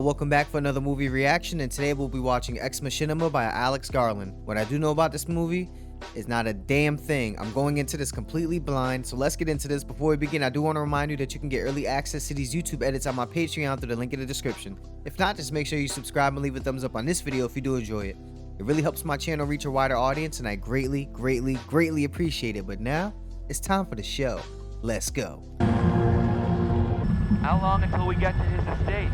Welcome back for another movie reaction, and today we'll be watching Ex Machinima by Alex Garland. What I do know about this movie is not a damn thing. I'm going into this completely blind, so let's get into this. Before we begin, I do want to remind you that you can get early access to these YouTube edits on my Patreon through the link in the description. If not, just make sure you subscribe and leave a thumbs up on this video if you do enjoy it. It really helps my channel reach a wider audience, and I greatly appreciate it. But now, it's time for the show. Let's go. How long until we get to his estate?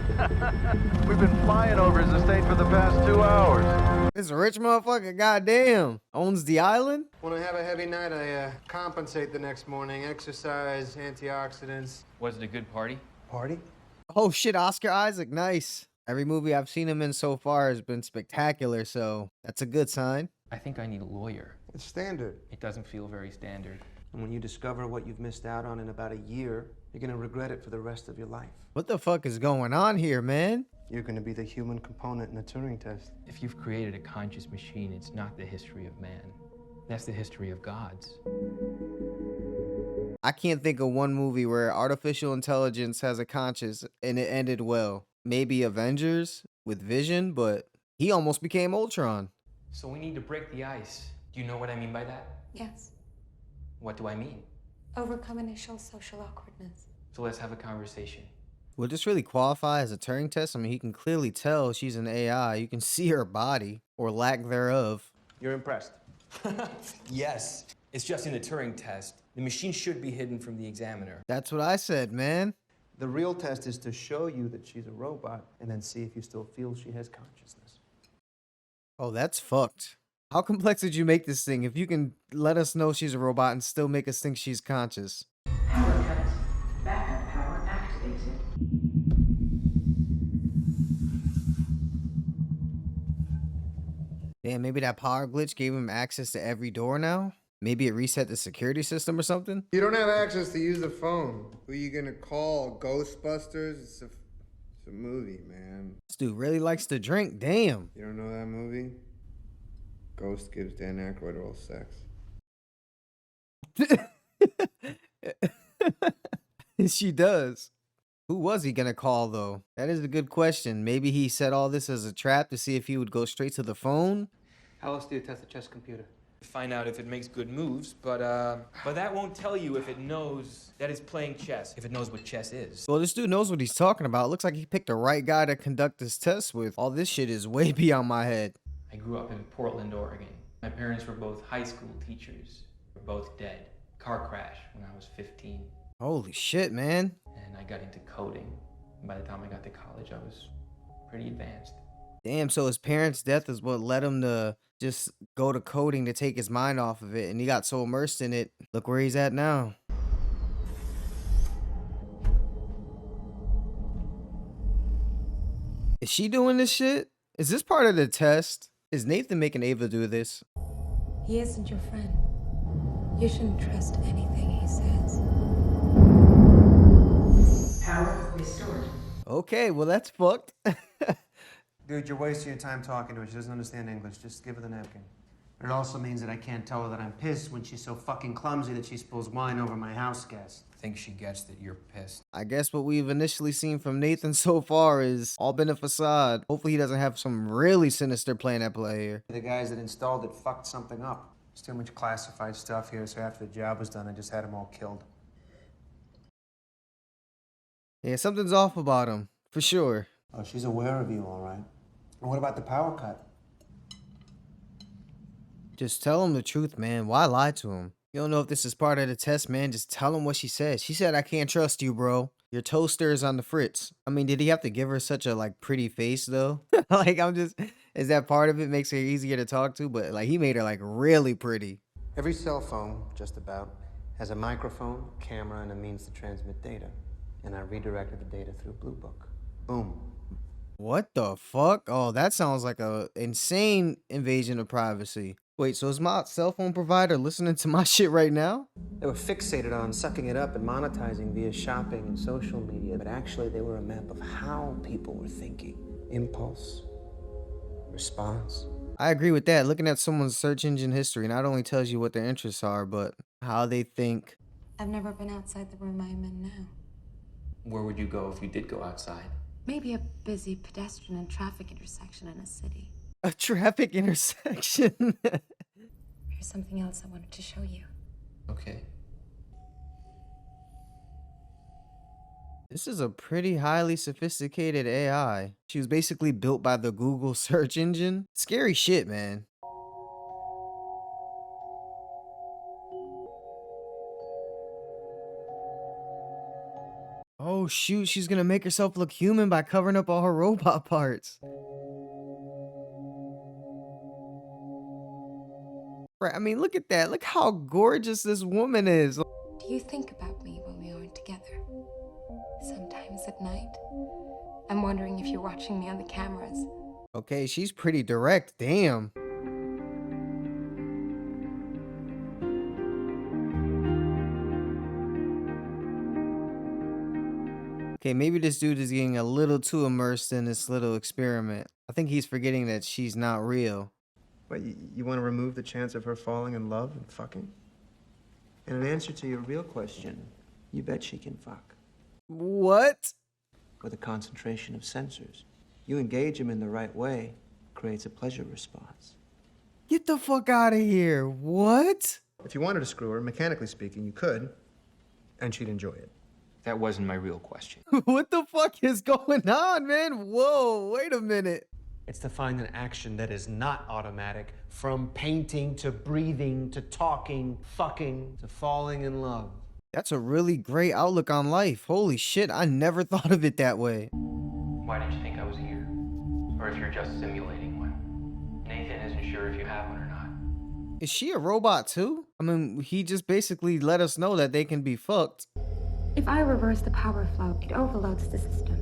We've been flying over his estate for the past 2 hours. This rich motherfucker, goddamn, owns the island? When I have a heavy night, I compensate the next morning. Exercise, antioxidants. Was it a good party? Party? Oh shit, Oscar Isaac, nice. Every movie I've seen him in so far has been spectacular, so that's a good sign. I think I need a lawyer. It's standard. It doesn't feel very standard. And when you discover what you've missed out on in about a year, you're gonna regret it for the rest of your life. What the fuck is going on here, man? You're gonna be the human component in the Turing test. If you've created a conscious machine, it's not the history of man. That's the history of gods. I can't think of one movie where artificial intelligence has a conscience and it ended well. Maybe Avengers with Vision, but he almost became Ultron. So we need to break the ice. Do you know what I mean by that? Yes. What do I mean? Overcome initial social awkwardness. So let's have a conversation. Would this really qualify as a Turing test? I mean, he can clearly tell she's an AI. You can see her body, or lack thereof. You're impressed. Yes. It's just in the Turing test. The machine should be hidden from the examiner. That's what I said, man. The real test is to show you that she's a robot and then see if you still feel she has consciousness. Oh, that's fucked. How complex did you make this thing if you can let us know she's a robot and still make us think she's conscious? Power cut. Backup power activated. Damn, maybe that power glitch gave him access to every door now? Maybe it reset the security system or something? You don't have access to use the phone. Who are you gonna call? Ghostbusters? It's a movie, man. This dude really likes to drink, damn. You don't know that movie? Ghost gives Dan Aykroyd oral sex. She does. Who was he gonna call though? That is a good question. Maybe he set all this as a trap to see if he would go straight to the phone? How else do you test a chess computer? Find out if it makes good moves, but that won't tell you if it knows that it's playing chess, if it knows what chess is. Well, this dude knows what he's talking about. Looks like he picked the right guy to conduct this test with. All this shit is way beyond my head. I grew up in Portland, Oregon. My parents were both high school teachers. We're both dead. Car crash when I was 15. Holy shit, man. And I got into coding. And by the time I got to college, I was pretty advanced. Damn, so his parents' death is what led him to just go to coding to take his mind off of it. And he got so immersed in it. Look where he's at now. Is she doing this shit? Is this part of the test? Is Nathan making Ava do this? He isn't your friend. You shouldn't trust anything he says. Power restored. Okay, well that's fucked. Dude, you're wasting your time talking to her. She doesn't understand English. Just give her the napkin. It also means that I can't tell her that I'm pissed when she's so fucking clumsy that she spills wine over my house guest. I think she gets that you're pissed. I guess what we've initially seen from Nathan so far is all been a facade. Hopefully he doesn't have some really sinister plan at play here. The guys that installed it fucked something up. There's too much classified stuff here, so after the job was done, I just had them all killed. Yeah, something's off about him, for sure. Oh, she's aware of you, all right. And what about the power cut? Just tell him the truth, man. Why lie to him? You don't know if this is part of the test, man. Just tell him what she said. She said, I can't trust you, bro. Your toaster is on the fritz. I mean, did he have to give her such a, like, pretty face, though? Like, is that part of it makes her easier to talk to? But, like, he made her, like, really pretty. Every cell phone, just about, has a microphone, camera, and a means to transmit data. And I redirected the data through Blue Book. Boom. What the fuck? Oh, that sounds like a insane invasion of privacy. Wait, so is my cell phone provider listening to my shit right now? They were fixated on sucking it up and monetizing via shopping and social media, but actually they were a map of how people were thinking. Impulse, response. I agree with that. Looking at someone's search engine history not only tells you what their interests are, but how they think. I've never been outside the room I'm in now. Where would you go if you did go outside? Maybe a busy pedestrian and traffic intersection in a city. A traffic intersection. Here's something else I wanted to show you. Okay. This is a pretty highly sophisticated AI. She was basically built by the Google search engine. Scary shit, man. Oh shoot, she's gonna make herself look human by covering up all her robot parts. Right, I mean, look at that. Look how gorgeous this woman is. Do you think about me when we aren't together? Sometimes at night. I'm wondering if you're watching me on the cameras. Okay, she's pretty direct. Damn. Okay, maybe this dude is getting a little too immersed in this little experiment. I think he's forgetting that she's not real. But you want to remove the chance of her falling in love and fucking? And in answer to your real question, you bet she can fuck. What? With a concentration of sensors. You engage them in the right way, creates a pleasure response. Get the fuck out of here. What? If you wanted to screw her, mechanically speaking, you could, and she'd enjoy it. That wasn't my real question. What the fuck is going on, man? Whoa, wait a minute. It's to find an action that is not automatic, from painting to breathing to talking, fucking to falling in love. That's a really great outlook on life. Holy shit, I never thought of it that way. Why did you think I was here? Or if you're just simulating one? Nathan isn't sure if you have one or not. Is she a robot too? I mean, he just basically let us know that they can be fucked. If I reverse the power flow, it overloads the system.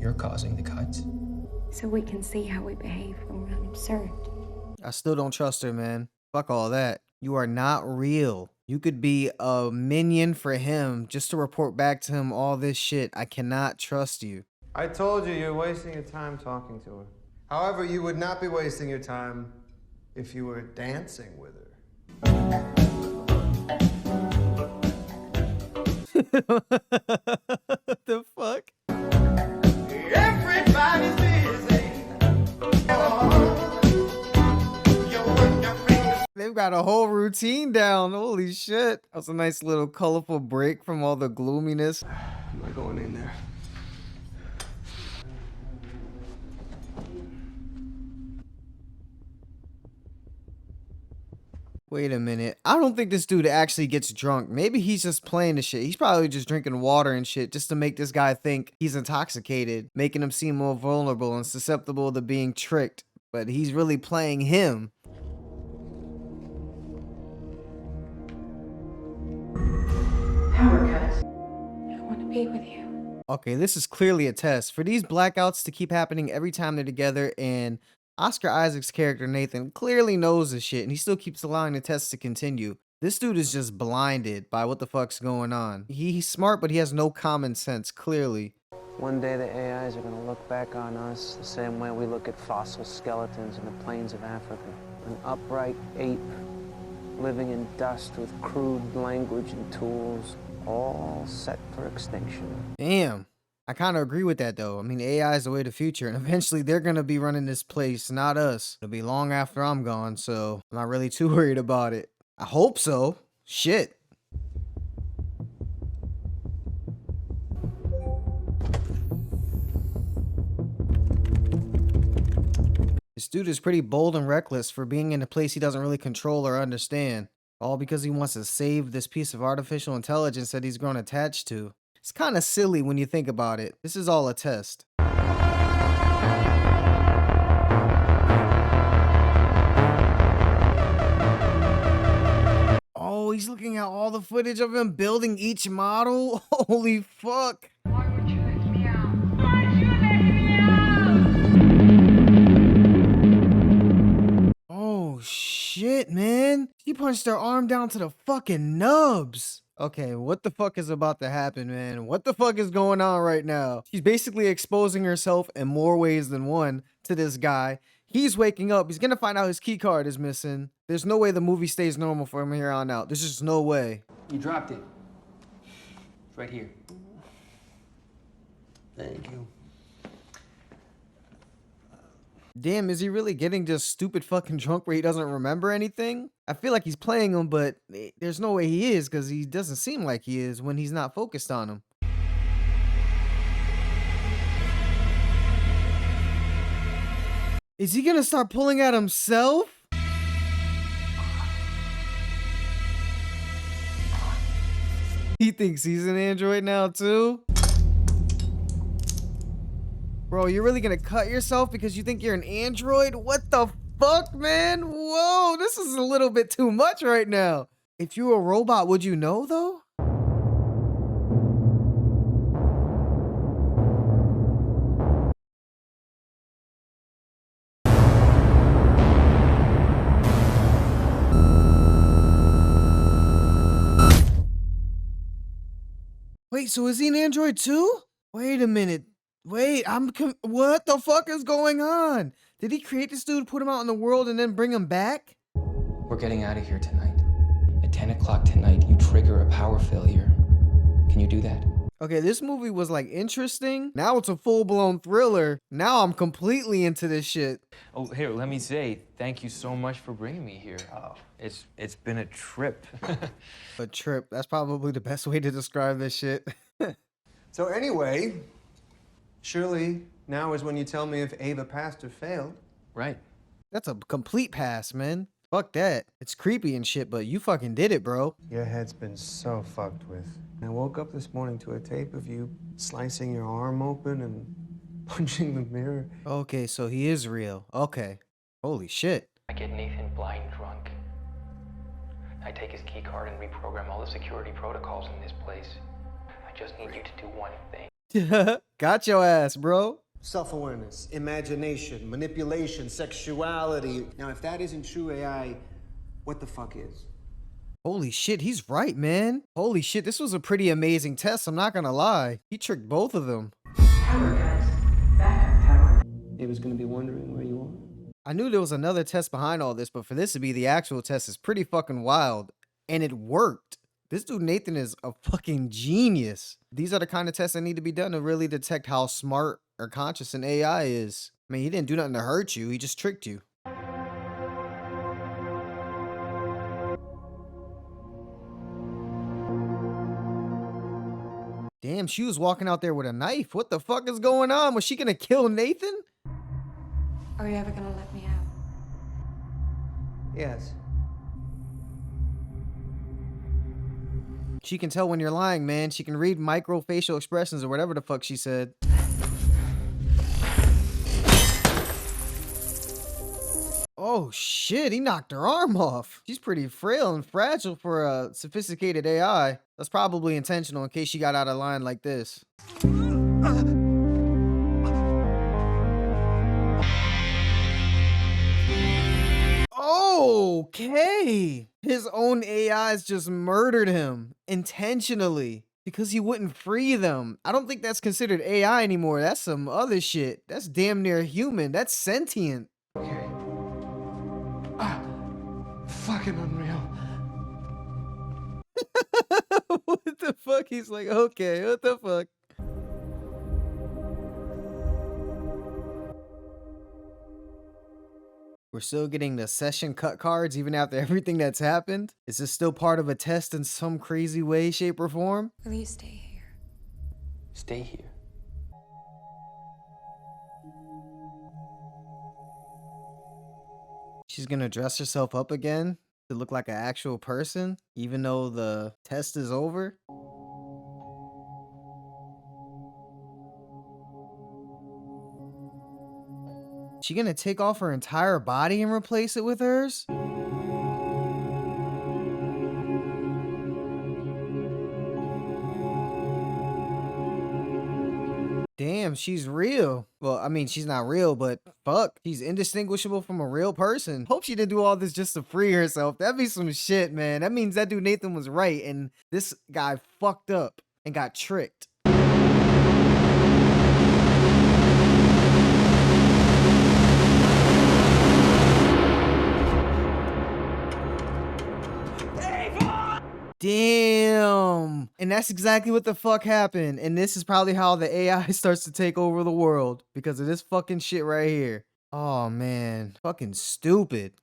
You're causing the cuts. So we can see how we behave when we're unobserved. I still don't trust her, man. Fuck all that. You are not real. You could be a minion for him just to report back to him all this shit. I cannot trust you. I told you you're wasting your time talking to her. However, you would not be wasting your time if you were dancing with her. What the fuck? Everybody's busy. They've got a whole routine down. Holy shit. That was a nice little colorful break from all the gloominess. Am I going in there? Wait a minute. I don't think this dude actually gets drunk. Maybe he's just playing the shit. He's probably just drinking water and shit just to make this guy think he's intoxicated, making him seem more vulnerable and susceptible to being tricked. But he's really playing him. Power cuts. I want to be with you. Okay, this is clearly a test. For these blackouts to keep happening every time they're together, and Oscar Isaac's character Nathan clearly knows this shit and he still keeps allowing the test to continue. This dude is just blinded by what the fuck's going on. He's smart, but he has no common sense, clearly. One day the AIs are going to look back on us the same way we look at fossil skeletons in the plains of Africa. An upright ape living in dust with crude language and tools, all set for extinction. Damn. I kind of agree with that, though. I mean, AI is the way of the future, and eventually they're going to be running this place, not us. It'll be long after I'm gone, so I'm not really too worried about it. I hope so. Shit. This dude is pretty bold and reckless for being in a place he doesn't really control or understand. All because he wants to save this piece of artificial intelligence that he's grown attached to. It's kind of silly when you think about it. This is all a test. Oh, he's looking at all the footage of him building each model? Holy fuck. Why would you let me out? Why would you let me out? Oh shit, man. He punched her arm down to the fucking nubs. Okay, what the fuck is about to happen, man? What the fuck is going on right now? She's basically exposing herself in more ways than one to this guy. He's waking up. He's gonna find out his key card is missing. There's no way the movie stays normal for him here on out. There's just no way. You dropped it. It's right here. Thank you. Damn, is he really getting just stupid fucking drunk where he doesn't remember anything? I feel like he's playing him, but there's no way he is because he doesn't seem like he is when he's not focused on him. Is he gonna start pulling at himself? He thinks he's an android now too? Bro, you're really gonna cut yourself because you think you're an android? What the fuck, man? Whoa, this is a little bit too much right now. If you were a robot, would you know though? Wait, so is he an android too? Wait a minute. Wait, what the fuck is going on? Did he create this dude, put him out in the world, and then bring him back? We're getting out of here tonight. At 10 o'clock tonight, you trigger a power failure. Can you do that? Okay, this movie was like interesting. Now it's a full-blown thriller. Now I'm completely into this shit. Oh, here, let me say thank you so much for bringing me here. Oh, it's been a trip. A trip. That's probably the best way to describe this shit. So anyway, surely now is when you tell me if Ava passed or failed. Right. That's a complete pass, man. Fuck that. It's creepy and shit, but you fucking did it, bro. Your head's been so fucked with. I woke up this morning to a tape of you slicing your arm open and punching the mirror. Okay, so he is real. Okay. Holy shit. I get Nathan blind drunk. I take his key card and reprogram all the security protocols in this place. I just need you to do one thing. Got your ass, bro. Self-awareness, imagination, manipulation, sexuality. Now, if that isn't true AI, what the fuck is? Holy shit, he's right, man. Holy shit, this was a pretty amazing test, I'm not gonna lie. He tricked both of them. Power guys. Backup power. Ava's gonna be wondering where you are. I knew there was another test behind all this, but for this to be the actual test is pretty fucking wild. And it worked. This dude Nathan is a fucking genius. These are the kind of tests that need to be done to really detect how smart or conscious an AI is. I mean, he didn't do nothing to hurt you, he just tricked you. Damn, she was walking out there with a knife. What the fuck is going on? Was she gonna kill Nathan? Are you ever gonna let me out? Yes. She can tell when you're lying, man. She can read micro facial expressions or whatever the fuck she said. Oh shit, he knocked her arm off. She's pretty frail and fragile for a sophisticated AI. That's probably intentional in case she got out of line like this. Okay. His own AIs just murdered him intentionally because he wouldn't free them. I don't think that's considered AI anymore. That's some other shit. That's damn near human. That's sentient. Okay. Fucking unreal. What the fuck? He's like, okay, what the fuck? We're still getting the session cut cards even after everything that's happened? Is this still part of a test in some crazy way, shape, or form? Will you stay here? Stay here. She's gonna dress herself up again to look like an actual person, even though the test is over? She gonna take off her entire body and replace it with hers? Damn, she's real. Well, I mean, she's not real, but fuck, she's indistinguishable from a real person. Hope she didn't do all this just to free herself. That'd be some shit, man. That means that dude Nathan was right, and this guy fucked up and got tricked. Damn. And that's exactly what the fuck happened. And this is probably how the AI starts to take over the world because of this fucking shit right here. Oh man, fucking stupid.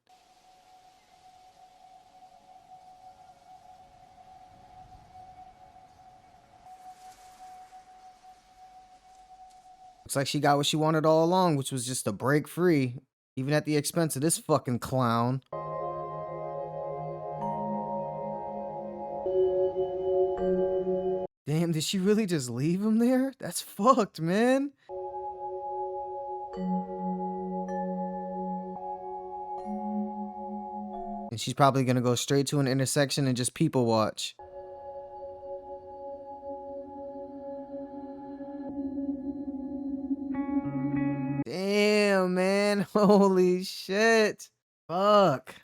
Looks like she got what she wanted all along, which was just to break free, even at the expense of this fucking clown. Damn, did she really just leave him there? That's fucked, man. And she's probably gonna go straight to an intersection and just people watch. Damn, man. Holy shit. Fuck.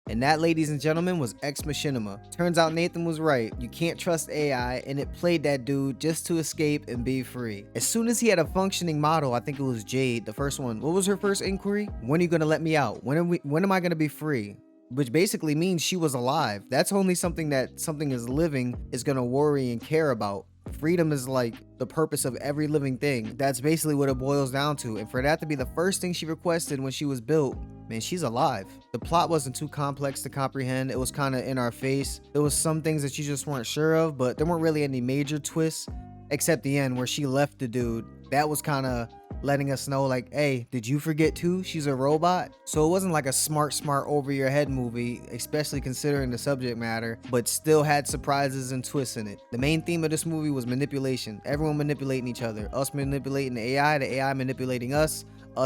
And that, ladies and gentlemen, was Ex Machinima. Turns out Nathan was right. You can't trust AI, and it played that dude just to escape and be free. As soon as he had a functioning model, I think it was Jade, the first one. What was her first inquiry? When are you gonna let me out? When am I gonna be free? Which basically means she was alive. That's only something that something is living is gonna worry and care about. Freedom is like the purpose of every living thing. That's basically what it boils down to. And for that to be the first thing she requested when she was built, man, she's alive. The plot wasn't too complex to comprehend. It was kind of in our face. There was some things that you just weren't sure of, but there weren't really any major twists except the end where she left the dude. That was kind of letting us know, like, hey, did you forget too? She's a robot. So it wasn't like a smart over your head movie, especially considering the subject matter, but still had surprises and twists in it. The main theme of this movie was manipulation. Everyone manipulating each other. Us manipulating the AI manipulating us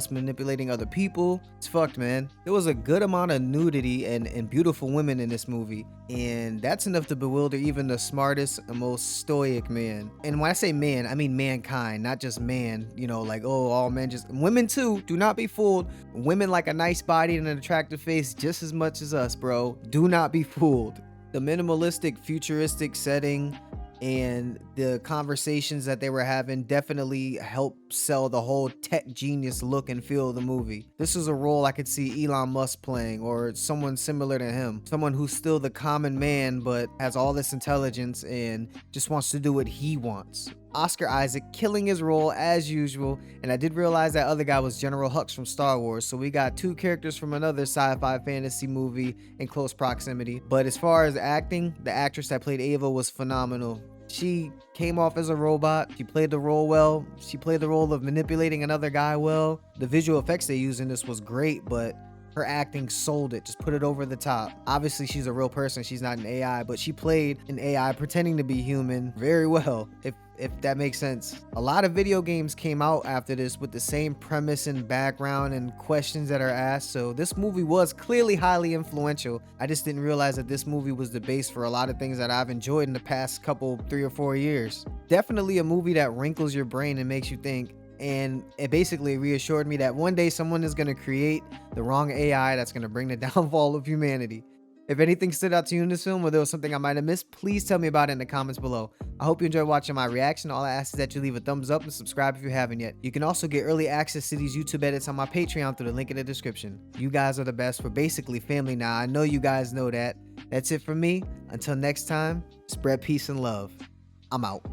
manipulating other people. It's fucked, man. There was a good amount of nudity and beautiful women in this movie, and that's enough to bewilder even the smartest and most stoic man. And when I say man, I mean mankind, not just man, you know, like, oh, all men, just women too. Do not be fooled. Women like a nice body and an attractive face just as much as us, bro. Do not be fooled. The minimalistic futuristic setting and the conversations that they were having definitely helped sell the whole tech genius look and feel of the movie. This is a role I could see Elon Musk playing, or someone similar to him. Someone who's still the common man but has all this intelligence and just wants to do what he wants. Oscar Isaac killing his role as usual, and I did realize that other guy was General Hux from Star Wars, so we got two characters from another sci-fi fantasy movie in close proximity. But as far as acting, the actress that played Ava was phenomenal. She came off as a robot. She played the role well. She played the role of manipulating another guy well. The visual effects they used in this was great, but her acting sold it, just put it over the top. Obviously, she's a real person. She's not an AI, but she played an AI pretending to be human very well, if that makes sense. A lot of video games came out after this with the same premise and background and questions that are asked, so this movie was clearly highly influential. I just didn't realize that this movie was the base for a lot of things that I've enjoyed in the past couple 3 or 4 years. Definitely a movie that wrinkles your brain and makes you think. And it basically reassured me that one day someone is going to create the wrong AI that's going to bring the downfall of humanity. If anything stood out to you in this film, or there was something I might have missed, please tell me about it in the comments below. I hope you enjoyed watching my reaction. All I ask is that you leave a thumbs up and subscribe if you haven't yet. You can also get early access to these YouTube edits on my Patreon through the link in the description. You guys are the best. We're basically family now. I know you guys know that. That's it for me. Until next time, spread peace and love. I'm out.